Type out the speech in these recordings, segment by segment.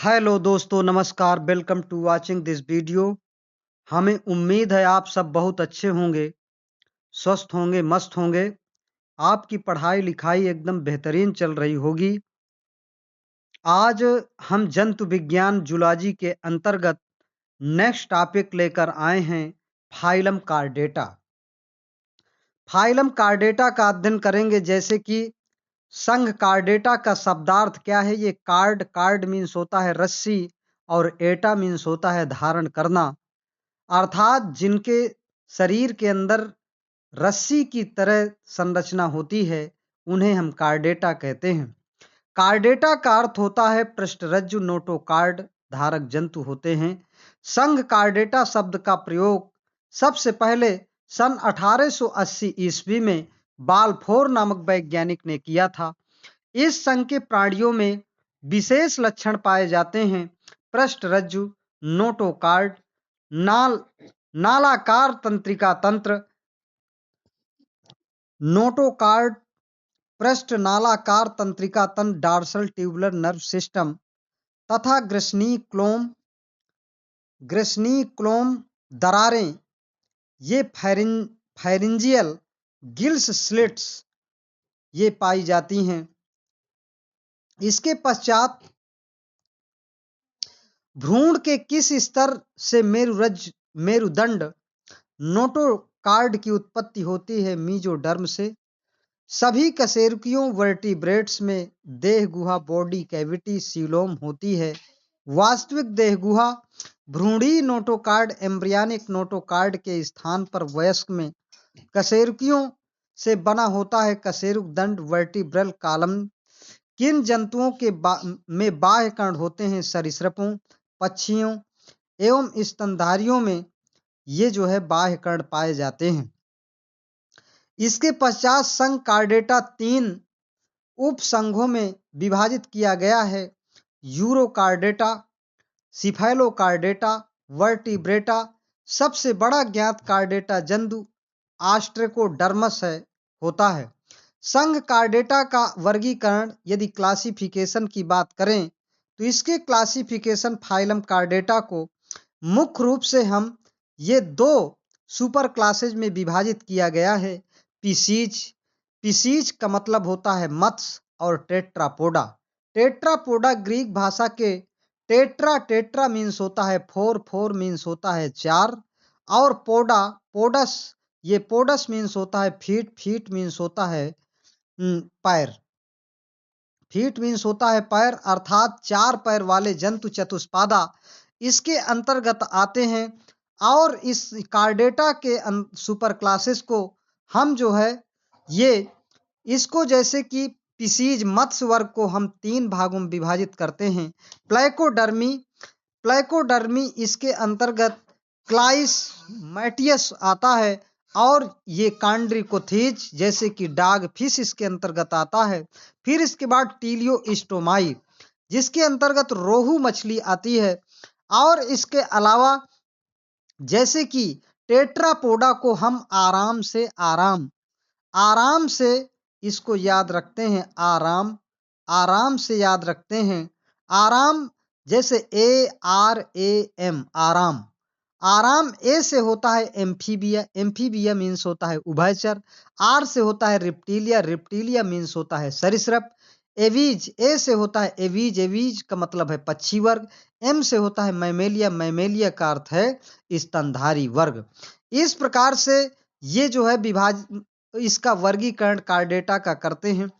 Hello दोस्तों, नमस्कार। Welcome to watching this video. हमें उम्मीद है आप सब बहुत अच्छे होंगे, स्वस्थ होंगे, मस्त होंगे। आपकी पढ़ाई लिखाई एकदम बेहतरीन चल रही होगी। आज हम जंतु विज्ञान जूलॉजी के अंतर्गत नेक्स्ट टॉपिक लेकर आए हैं, फाइलम कार्डेटा। फाइलम कार्डेटा का अध्ययन करेंगे। जैसे कि संघ कार्डेटा का शब्दार्थ क्या है। ये कार्ड कार्ड मीन्स होता है रस्सी और एटा मीन्स होता है धारण करना, अर्थात जिनके शरीर के अंदर रस्सी की तरह संरचना होती है उन्हें हम कार्डेटा कहते हैं। कार्डेटा का अर्थ होता है पृष्ठरज्जु। नोटोकार्ड धारक जंतु होते हैं। संघ कार्डेटा शब्द का प्रयोग सबसे पहले सन 1880 ईस्वी में बाल्फोर नामक वैज्ञानिक ने किया था। इस संघ के प्राणियों में विशेष लक्षण पाए जाते हैं। पृष्ठरज्जु, नोटोकार्ड, नालाकार तंत्रिका तंत्र, नोटोकार्ड, पृष्ठ नालाकार तंत्रिका तंत्र, डॉर्सल ट्यूबुलर नर्व सिस्टम तथा ग्रेसनी क्लोम दरारें, ये फायरिंजियल गिल्स स्लिट्स ये पाई जाती हैं। इसके पश्चात भ्रूण के किस स्तर से मेरुदंड नोटोकार्ड की उत्पत्ति होती है? मीजोडर्म से। सभी कशेरुकियों वर्टिब्रेट्स में देह गुहा बॉडी कैविटी सीलोम होती है। वास्तविक देह गुहा भ्रूणीय नोटोकार्ड एम्ब्रियनिक नोटोकार्ड के स्थान पर वयस्क में कशेरुकियों से बना होता है। कशेरुक दंड वर्टिब्रल कॉलम। किन जंतुओं के में बाह्य कर्ण होते हैं? सरीसृपों, पक्षियों एवं स्तनधारियों में ये जो है बाह्य कर्ण पाए जाते हैं। इसके पश्चात संघ कार्डेटा 3 उपसंघों में विभाजित किया गया है। यूरोकार्डेटा, सिफेलोकार्डेटा, वर्टिब्रेटा। सबसे बड़ा ज्ञात कार्डेटा जंतु ऑस्ट्रेकोडर्मस होता है। संघ कार्डेटा का वर्गीकरण यदि क्लासिफिकेशन की बात करें तो इसके क्लासिफिकेशन फाइलम कार्डेटा को मुख्य रूप से हम ये 2 सुपर क्लासेज में विभाजित किया गया है। पिसीज का मतलब होता है मत्स्य और टेट्रापोडा। टेट्रापोडा ग्रीक भाषा के टेट्रा मीन्स होता है 4 मीन्स होता है 4 और पोडस ये पोडस मीन्स होता है फीट मीन्स होता है पैर। फीट मीन्स होता है पैर, अर्थात 4 पैर वाले जंतु चतुष्पादा इसके अंतर्गत आते हैं। और इस कार्डेटा के सुपर क्लासेस को हम जो है ये इसको जैसे कि पिसीज मत्स्य वर्ग को हम 3 भागों में विभाजित करते हैं। प्लाइकोडर्मी इसके अंतर्गत क्लाइस मैटियस आता है और ये कांड्रिकोथीज जैसे कि डाग फिश इसके अंतर्गत आता है। फिर इसके बाद टीलियोस्टोमाई जिसके अंतर्गत रोहू मछली आती है। और इसके अलावा जैसे कि टेट्रापोडा को हम आराम से इसको याद रखते हैं। आराम से याद रखते हैं। आराम जैसे ARAM आराम। आराम ए से होता है एम्फीबिया मीन्स होता है उभयचर। आर से होता है रिप्टीलिया मीन्स होता है सरीसृप। एवीज ए से होता है एवीज का मतलब है पक्षी वर्ग। एम से होता है मैमेलिया का अर्थ है स्तनधारी वर्ग। इस प्रकार से ये जो है इसका वर्गीकरण कार्डेटा का करते हैं।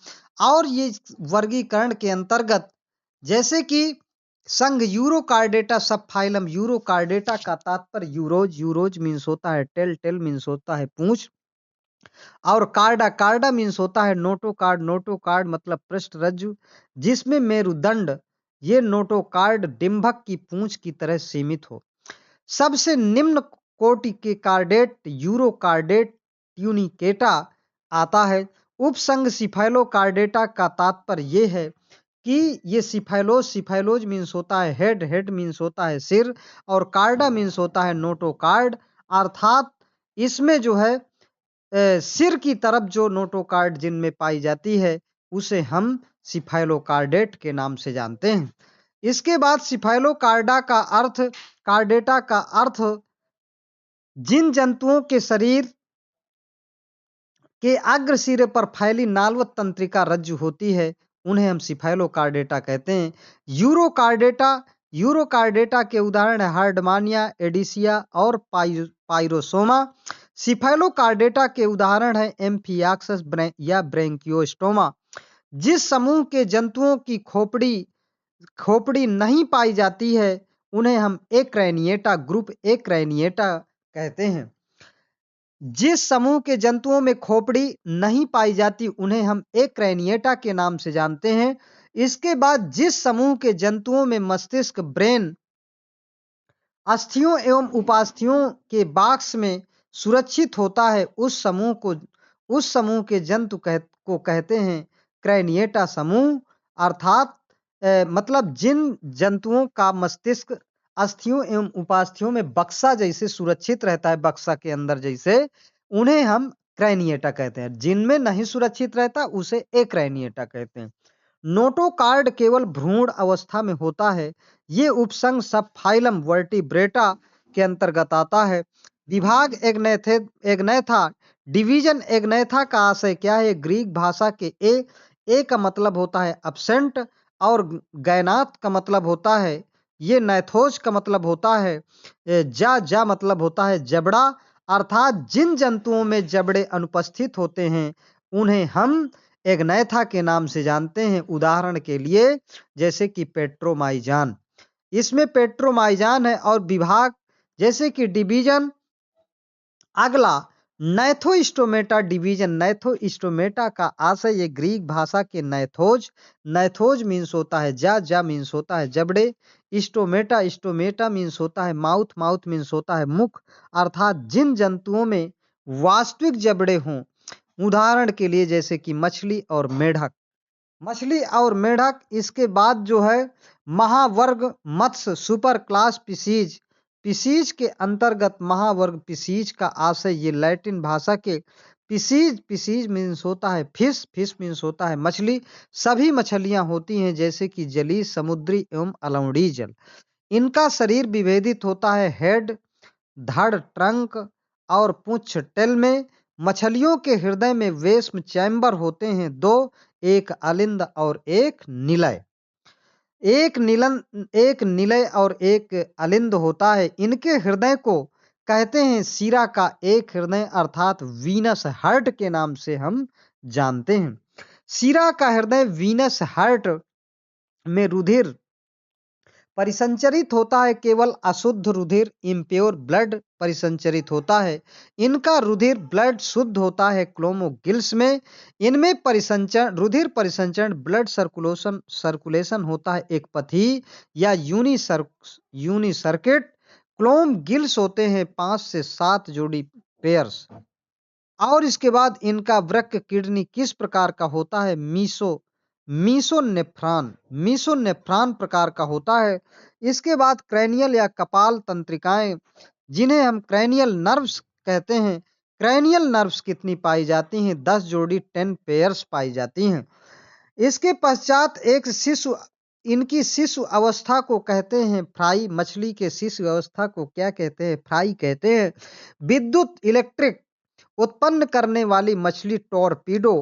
और ये वर्गीकरण के अंतर्गत जैसे कि संघ यूरोकार्डेटा सब फाइलम यूरोकार्डेटा का तात्पर्य यूरोज मीन्स होता है टेल मीन्स होता है पूंछ और कार्डा मीन्स होता है नोटोकार्ड मतलब पृष्ठरज्जु जिसमें मेरुदंड ये नोटोकार्ड डिंभक की पूंछ की तरह सीमित हो। सबसे निम्न कोटि के कार्डेट यूरोकार्डेट ट्यूनिकेटा आता है। उपसंघ सिफेलोकार्डेटा का तात्पर्य ये है कि ये सिफेलोज मीन्स होता है हेड मीन्स होता है सिर और कार्डा मीन्स होता है नोटोकार्ड, अर्थात इसमें जो है सिर की तरफ जो नोटोकार्ड जिनमें पाई जाती है उसे हम सिफेलोकार्डेट के नाम से जानते हैं। इसके बाद सिफाइलोकार्डा का अर्थ कार्डेटा का अर्थ जिन जंतुओं के शरीर के अग्र सिरे पर फैली नालवत तंत्रिका रज्जु होती है उन्हें हम सिफाइलोकार्डेटा कहते हैं। यूरोकार्डेटा यूरोकार्डेटा के उदाहरण है हार्डमानिया, एडिसिया और पाइरोसोमा। सिफाइलोकार्डेटा के उदाहरण है एम्फियाक्सस या ब्रेंकियोस्टोमा। जिस समूह के जंतुओं की खोपड़ी खोपड़ी नहीं पाई जाती है उन्हें हम एक्रेनिएटा ग्रुप एक्रेनिएटा कहते हैं। जिस समूह के जंतुओं में खोपड़ी नहीं पाई जाती उन्हें हम एक्रेनिएटा के नाम से जानते हैं। इसके बाद जिस समूह के जंतुओं में मस्तिष्क ब्रेन अस्थियों एवं उपास्थियों के बॉक्स में सुरक्षित होता है उस समूह के जंतु को कहते हैं क्रैनिएटा समूह। अर्थात मतलब जिन जंतुओं का मस्तिष्क अस्थियों एवं उपास्थियों में बक्सा जैसे सुरक्षित रहता है, बक्सा के अंदर जैसे, उन्हें हम क्रैनिएटा कहते हैं। जिनमें नहीं सुरक्षित रहता उसे एक्रेनिएटा कहते हैं। नोटोकार्ड केवल भ्रूण अवस्था में होता है। ये उपसंघ सब फाइलम वर्टिब्रेटा के अंतर्गत आता है। विभाग एग्नैथा डिवीजन एग्नैथा का आशय क्या है? ग्रीक भाषा के ए का मतलब होता है absent और गैनात का मतलब होता है, ये नैथोज का मतलब होता है, जा मतलब होता है जबड़ा। अर्थात जिन जंतुओं में जबड़े अनुपस्थित होते हैं उन्हें हम एग्नैथा के नाम से जानते हैं। उदाहरण के लिए जैसे कि पेट्रोमाइजान, इसमें पेट्रोमाइजान है। और विभाग जैसे कि डिवीजन अगला नैथोस्टोमेटा डिवीजन। नैथोस्टोमेटा का आशय ये ग्रीक भाषा के नैथोज मीन्स होता है जा मीन्स होता है जबड़े, स्टोमेटा मीन्स होता है माउथ मीन्स होता है मुख। अर्थात जिन जंतुओं में वास्तविक जबड़े हों, उदाहरण के लिए जैसे कि मछली और मेढक। इसके बाद जो है महावर्ग मत्स्य सुपर क्लास पिसीज के अंतर्गत महावर्ग पिसीज का आशय ये लैटिन भाषा के पिसीज मीन्स होता है फिश मीन्स होता है मछली। सभी मछलियां होती हैं जैसे कि जलीय, समुद्री एवं अलाउंडी जल। इनका शरीर विभेदित होता है हेड, धड़, ट्रंक और पूंछ टेल में। मछलियों के हृदय में वेश्म चैम्बर होते हैं दो, एक अलिंद और एक निलय। एक निलय और एक अलिंद होता है। इनके हृदय को कहते हैं सिरा का एक हृदय अर्थात वीनस हार्ट के नाम से हम जानते हैं। सिरा का हृदय वीनस हार्ट में रुधिर परिसंचरित होता है, केवल अशुद्ध रुधिर इम्प्योर ब्लड परिसंचरित होता है। इनका रुधिर ब्लड शुद्ध होता है क्लोमोगिल्स में। इनमें रुधिर परिसंचरण ब्लड सर्कुलेशन होता है एक पथी या यूनी सर्किट। क्लोम गिल्स होते हैं 5 से 7 जोड़ी पेयर्स। और इसके बाद इनका वृक्क किडनी किस प्रकार का होता है? मीसोनेफ्रॉन प्रकार का होता है। इसके बाद क्रैनियल या कपाल तंत्रिकाएं जिन्हें हम क्रैनियल नर्व्स कहते हैं। क्रैनियल नर्व्स कितनी पाई जाती हैं? 10 जोड़ी 10 पेयर्स पाई जाती हैं। इसके पश्चात इनकी शिशु अवस्था को कहते हैं फ्राई। मछली के शिशु अवस्था को क्या कहते हैं? फ्राई कहते हैं। विद्युत इलेक्ट्रिक उत्पन्न करने वाली मछली टॉर्पीडो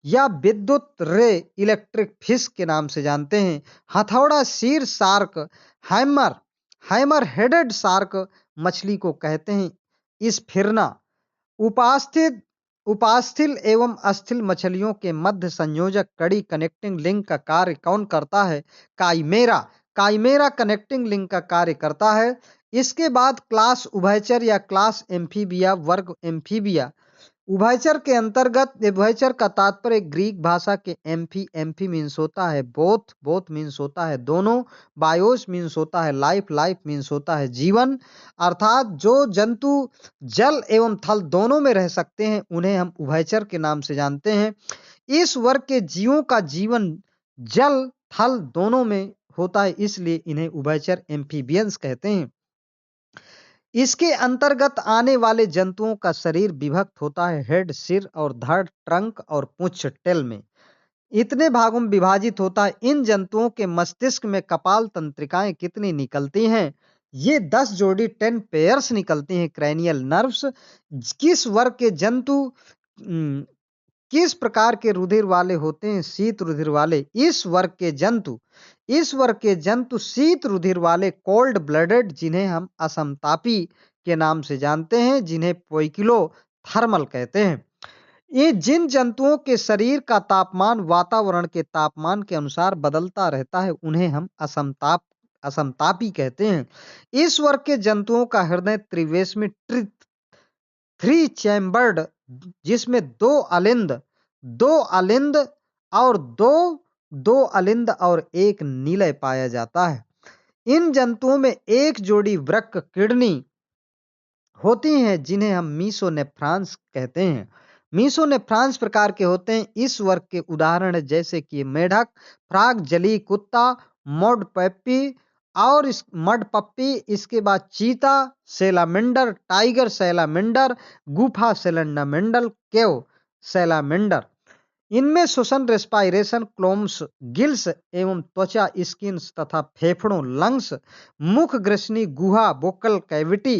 या विद्युत रे इलेक्ट्रिक फिश के नाम से जानते हैं। हथौड़ा शीर शार्क, हैमर हेडेड शार्क मछली को कहते हैं। स्फिरना उपास्थिल एवं अस्थिल मछलियों के मध्य संयोजक कड़ी कनेक्टिंग लिंक का कार्य कौन करता है? काइमेरा कनेक्टिंग लिंक का कार्य करता है। इसके बाद क्लास उभयचर या क्लास एम्फीबिया वर्ग एम्फीबिया। उभयचर के अंतर्गत उभयचर का तात्पर्य ग्रीक भाषा के एम्फी मीन्स होता है बोथ मीन्स होता है दोनों, बायोस मीन्स होता है लाइफ मीन्स होता है जीवन। अर्थात जो जंतु जल एवं थल दोनों में रह सकते हैं उन्हें हम उभयचर के नाम से जानते हैं। इस वर्ग के जीवों का जीवन जल थल दोनों में होता है, इसलिए इन्हें उभयचर एम्फीबियंस कहते हैं। इसके अंतर्गत आने वाले जंतुओं का शरीर विभक्त होता है हेड, सिर और धड़, ट्रंक और पूंछ टेल में। इतने भागों में विभाजित होता है। इन जंतुओं के मस्तिष्क में कपाल तंत्रिकाएं कितनी निकलती हैं? ये 10 जोड़ी 10 पेयर्स निकलती हैं क्रैनियल नर्व्स। किस वर्ग के जंतु किस प्रकार के रुधिर वाले होते हैं? शीत रुधिर वाले। इस वर्ग के जंतु शीत रुधिर वाले, कोल्ड ब्लडेड, जिन्हें हम असमतापी के नाम से जानते हैं, जिन्हें पोइकिलोथर्मल कहते हैं। ये जिन जंतुओं के शरीर का तापमान वातावरण के तापमान के अनुसार बदलता रहता है, उन्हें हम असमतापी कहते हैं। इस वर्ग के जंतुओं का हृदय त्रिवेशमी थ्री चैम्बर्ड, जिसमें दो अलिंद और दो अलिंद और एक निलय पाया जाता है। इन जंतुओं में एक जोड़ी वृक्क किडनी होती हैं, जिन्हें हम मीसोनेफ्रॉन्स कहते हैं। मीसोनेफ्रॉन्स प्रकार के होते हैं। इस वर्ग के उदाहरण जैसे कि मेढक, फ्रॉग, जलीय कुत्ता, मड पप्पी, इसके बाद चीता, सैलामेंडर, टाइगर सैलामेंडर, गुफा सैलेंडामेंडल, केव सैलामेंडर। इनमें श्वसन, रेस्पायरेशन, क्लोम्स, गिल्स एवं त्वचा, स्किन्स तथा फेफड़ों, लंग्स, मुख, ग्रसनी, गुहा, वोकल कैविटी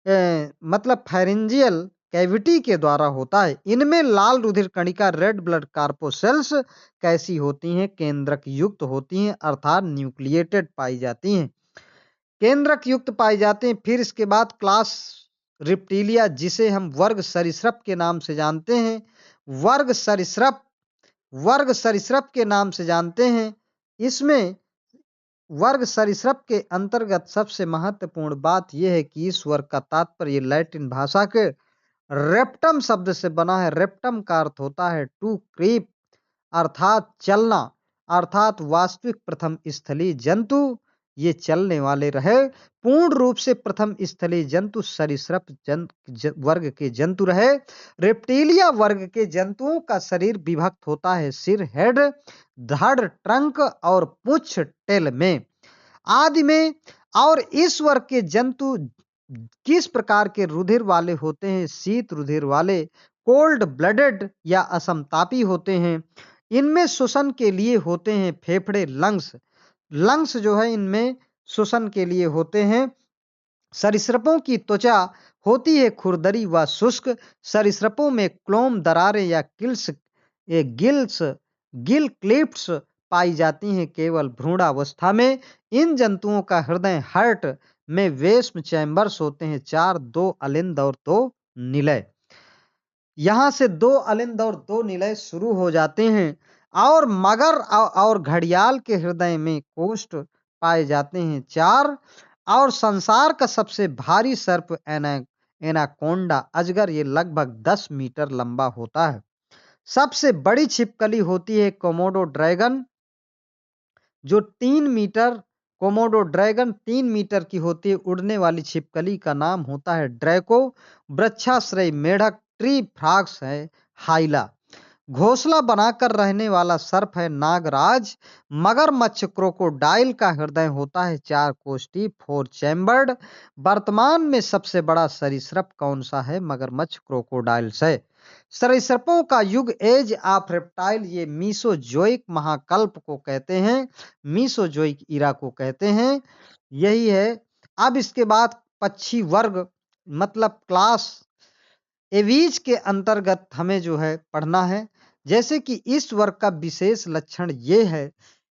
मतलब फेरेंजियल कैविटी के द्वारा होता है। इनमें लाल रुधिर कणिका, रेड ब्लड कार्पोसेल्स कैसी होती हैं? केंद्रक युक्त होती हैं, अर्थात न्यूक्लिएटेड पाई जाती हैं, केंद्रक युक्त पाई जाती हैं। फिर इसके बाद क्लास रिप्टीलिया, जिसे हम वर्ग सरीसृप के नाम से जानते हैं। वर्ग सरीसृप के नाम से जानते हैं। इसमें वर्ग सरीसृप के अंतर्गत सबसे महत्वपूर्ण बात यह है कि इस वर्ग का तात्पर्य लैटिन भाषा के रेप्टम शब्द से बना है। रेप्टम का अर्थ होता है टू क्रीप, अर्थात चलना, अर्थात वास्तविक प्रथम स्थलीय जंतु ये चलने वाले रहे। पूर्ण रूप से प्रथम स्थलीय जंतु सरीसृप वर्ग के जंतु रहे। रेप्टिलिया वर्ग के जंतुओं का शरीर विभक्त होता है सिर, हेड, धड़, ट्रंक और पुच्छ, टेल में, आदि में। और इस वर्ग के जंतु किस प्रकार के रुधिर वाले होते हैं? शीत रुधिर वाले, कोल्ड ब्लडेड या असमतापी होते हैं। इनमें श्वसन के लिए होते हैं फेफड़े, लंग्स जो है इनमें श्वसन के लिए होते हैं। सरीसृपों की त्वचा होती है खुरदरी व शुष्क। सरीसृपों में क्लोम, दरारें या गिल क्लिफ्ट्स पाई जाती हैं केवल भ्रूणावस्था में। इन जंतुओं का हृदय हार्ट में वेस्म चैम्बर्स होते हैं 4, 2 अलिंद और 2 निलय। यहां से 2 अलिंद और 2 निलय शुरू हो जाते हैं। और मगर और घड़ियाल के हृदय में कोष्ठ पाए जाते हैं 4। और संसार का सबसे भारी सर्प एनाकोंडा अजगर, ये लगभग 10 मीटर लंबा होता है। सबसे बड़ी छिपकली होती है कोमोडो ड्रैगन, जो 3 मीटर, कोमोडो ड्रैगन 3 मीटर की होती है। उड़ने वाली छिपकली का नाम होता है ड्रैको। वृक्षाश्रयी मेढक, ट्री फ्रॉग्स है हाइला। घोंसला बनाकर रहने वाला सर्प है नागराज। मगरमच्छ क्रोकोडाइल का हृदय होता है 4 कोष्ठी, 4 चैम्बर्ड। वर्तमान में सबसे बड़ा सरीसृप कौन सा है? मगरमच्छ क्रोकोडाइल है। सरीसृपों का युग, एज ऑफ रेप्टाइल, ये मीसोजोइक महाकल्प को कहते हैं, मीसोजोइक इरा को कहते हैं, यही है। अब इसके बाद पक्षी वर्ग मतलब क्लास एवीज के अंतर्गत हमें जो है पढ़ना है। जैसे कि इस वर्ग का विशेष लक्षण ये है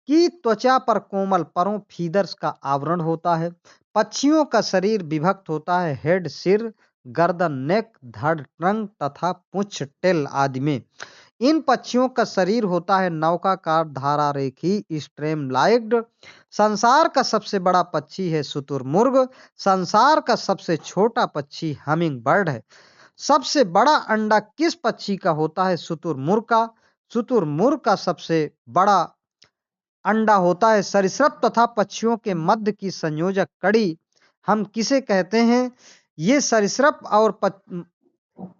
कि त्वचा पर कोमल परों, फीदर्स का आवरण होता है। पक्षियों का शरीर विभक्त होता है हेड, सिर, गर्दन, नेक, धड़, ट्रंक तथा पुच्छ, टेल आदि में। इन पक्षियों का शरीर होता है नौकाकार, धारा रेखी, स्ट्रेमलाइज्ड। संसार का सबसे बड़ा पक्षी है शुतुरमुर्ग। संसार का सबसे छोटा पक्षी हमिंग बर्ड है। सबसे बड़ा अंडा किस पक्षी का होता है? शुतुरमुर्ग का। शुतुरमुर्ग का सबसे बड़ा अंडा होता है। सरीसृप तथा पक्षियों के मध्य की संयोजक कड़ी हम किसे कहते हैं? ये सरीसृप और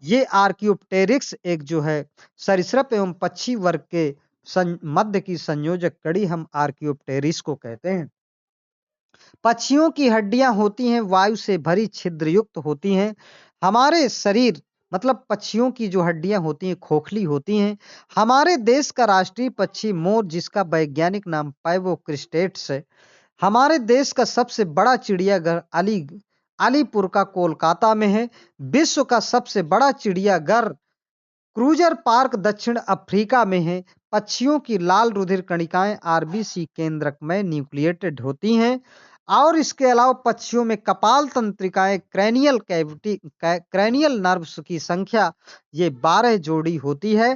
ये आर्क्योप्टेरिक्स एक जो है सरीसृप एवं पक्षी वर्ग के मध्य की संयोजक कड़ी हम आर्क्योप्टेरिक्स को कहते हैं। पक्षियों की हड्डियां होती हैं वायु से भरी छिद्रयुक्त होती हैं। हमारे शरीर मतलब पक्षियों की जो हड्डियां होती हैं खोखली होती हैं। हमारे देश का राष्ट्रीय पक्षी मोर, जिसका वैज्ञानिक नाम पैवो क्रिस्टेट्स है। हमारे देश का सबसे बड़ा चिड़ियाघर अलीपुर का कोलकाता में है। विश्व का सबसे बड़ा चिड़ियाघर क्रूजर पार्क दक्षिण अफ्रीका में है। पक्षियों की लाल रुधिर कणिकाएं आरबीसी केंद्रक में न्यूक्लिएटेड होती हैं। और इसके अलावा पक्षियों में कपाल तंत्रिकाएं क्रैनियल कैविटी क्रैनियल नर्व्स की संख्या ये 12 जोड़ी होती है।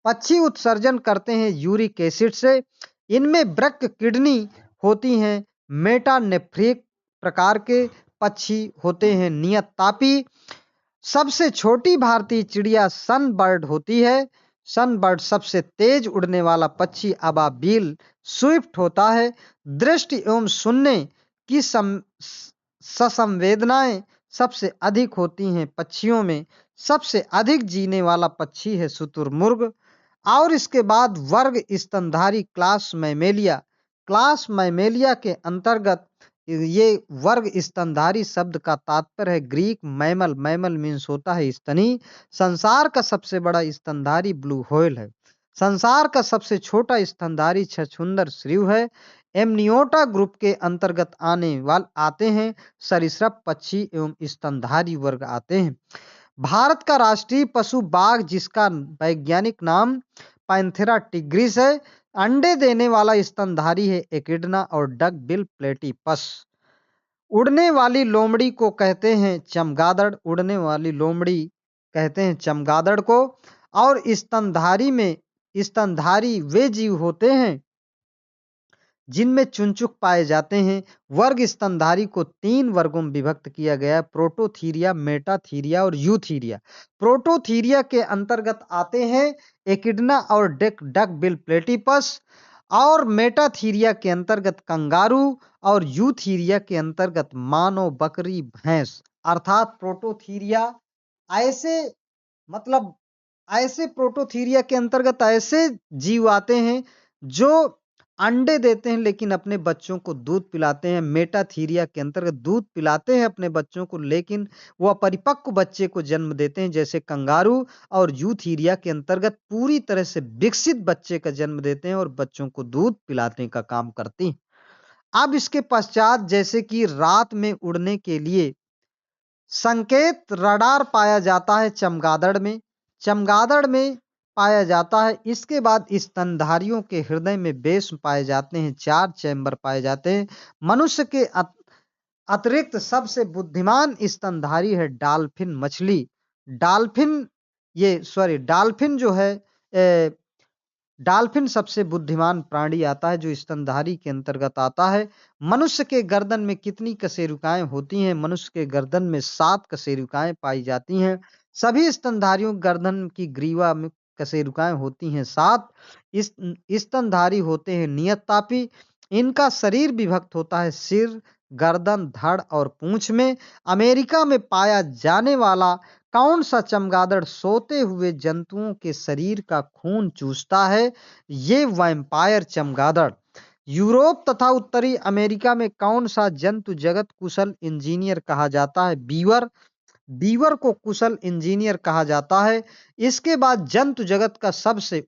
पक्षी उत्सर्जन करते हैं यूरिक एसिड से। इनमें वृक्क किडनी होती हैं। मेटानेफ्रिक प्रकार के पक्षी होते हैं नियत तापी। सबसे छोटी भारतीय चिड़िया सनबर्ड होती है। सनबर्ड सबसे तेज उड़ने वाला पक्षी अबाबील स्विफ्ट होता है। दृष्टि एवं सुनने की संवेदनाएं सबसे अधिक होती हैं पक्षियों में। सबसे अधिक जीने वाला पक्षी है शुतुरमुर्ग। और इसके बाद वर्ग स्तनधारी क्लास मैमेलिया के अंतर्गत ये वर्ग स्तनधारी शब्द का तात्पर्य है ग्रीक मैमल। मैमल मीन्स होता है स्तनी। संसार का सबसे बड़ा स्तनधारी ब्लू व्हेल है। संसार का सबसे छोटा स्तनधारी छछूंदर श्रिव है। एमनियोटा ग्रुप के अंतर्गत आते हैं सरीसृप पक्षी एवं स्तनधारी वर्ग आते हैं। भारत का राष्ट्रीय पशु बाघ, जिसका वैज्ञानिक नाम पैंथेरा टिग्रिस है। अंडे देने वाला स्तनधारी है एकिडना और डक बिल प्लेटिपस। उड़ने वाली लोमड़ी को कहते हैं चमगादड़। उड़ने वाली लोमड़ी कहते हैं चमगादड़ को। और स्तनधारी वे जीव होते हैं जिनमें चुनचुक पाए जाते हैं। वर्ग स्तनधारी को 3 वर्गों में विभक्त किया गया है, प्रोटोथीरिया, मेटाथीरिया और यूथीरिया। प्रोटोथीरिया के अंतर्गत आते हैं एकिडना और डक बिल प्लेटिपस। और मेटाथीरिया के अंतर्गत कंगारू और यूथीरिया के अंतर्गत मानव, बकरी, भैंस। अर्थात प्रोटोथीरिया ऐसे मतलब ऐसे प्रोटोथीरिया के अंतर्गत ऐसे जीव आते हैं जो अंडे देते हैं लेकिन अपने बच्चों को दूध पिलाते हैं। मेटाथीरिया के अंतर्गत दूध पिलाते हैं अपने बच्चों को लेकिन वह परिपक्व बच्चे को जन्म देते हैं जैसे कंगारू। और यूथीरिया के अंतर्गत पूरी तरह से विकसित बच्चे का जन्म देते हैं और बच्चों को दूध पिलाने का काम करती हैं। अब इसके पश्चात जैसे कि रात में उड़ने के लिए संकेत रडार पाया जाता है चमगादड़ में पाया जाता है। इसके बाद स्तनधारियों के हृदय में बेस पाए जाते हैं, 4 चैम्बर पाए जाते हैं। मनुष्य के अतिरिक्त सबसे बुद्धिमान स्तनधारी है डॉल्फिन मछली। डॉल्फिन जो है डॉल्फिन सबसे बुद्धिमान प्राणी आता है जो स्तनधारी के अंतर्गत आता है। मनुष्य के गर्दन में कितनी कशेरुकाएं होती हैं? मनुष्य के गर्दन में 7 कशेरुकाएं पाई जाती हैं। सभी स्तनधारियों गर्दन की ग्रीवा में कशेरुकाएं होती हैं 7। इस स्तनधारी होते हैं नियततापी। इनका शरीर विभक्त होता है सिर, गर्दन, धड़ और पूंछ में। अमेरिका में पाया जाने वाला कौन सा चमगादड़ सोते हुए जंतुओं के शरीर का खून चूसता है? ये वैम्पायर चमगादड़। यूरोप तथा उत्तरी अमेरिका में कौन सा जंतु जगत कुशल इंजीनियर कहा जाता है? बीवर को कुशल इंजीनियर कहा जाता है। इसके बाद जंतु जगत का सबसे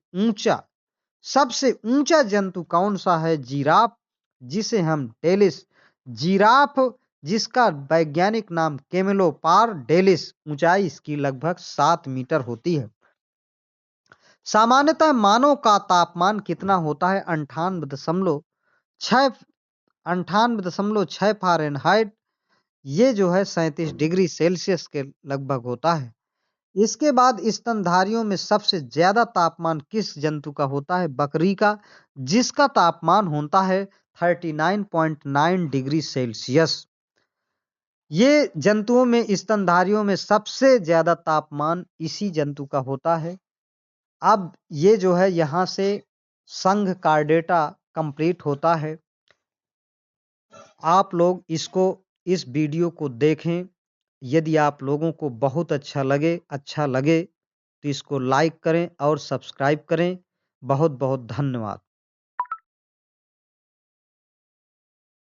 ऊंचा जंतु कौन सा है? जिराफ, जिसे हम डेलिस जिराफ, जिसका वैज्ञानिक नाम कैमेलोपार डेलिस। ऊंचाई इसकी लगभग 7 मीटर होती है। सामान्यतः मानव का तापमान कितना होता है? 98.6 फ़ारेनहाइट। ये जो है 37 डिग्री सेल्सियस के लगभग होता है। इसके बाद स्तनधारियों में सबसे ज्यादा तापमान किस जंतु का होता है? बकरी का, जिसका तापमान होता है 39.9 डिग्री सेल्सियस। ये जंतुओं में स्तनधारियों में सबसे ज्यादा तापमान इसी जंतु का होता है। अब ये जो है यहाँ से संघ का डेटा कंप्लीट होता है। आप लोग इस वीडियो को देखें। यदि आप लोगों को बहुत अच्छा लगे तो इसको लाइक करें और सब्सक्राइब करें। बहुत बहुत धन्यवाद।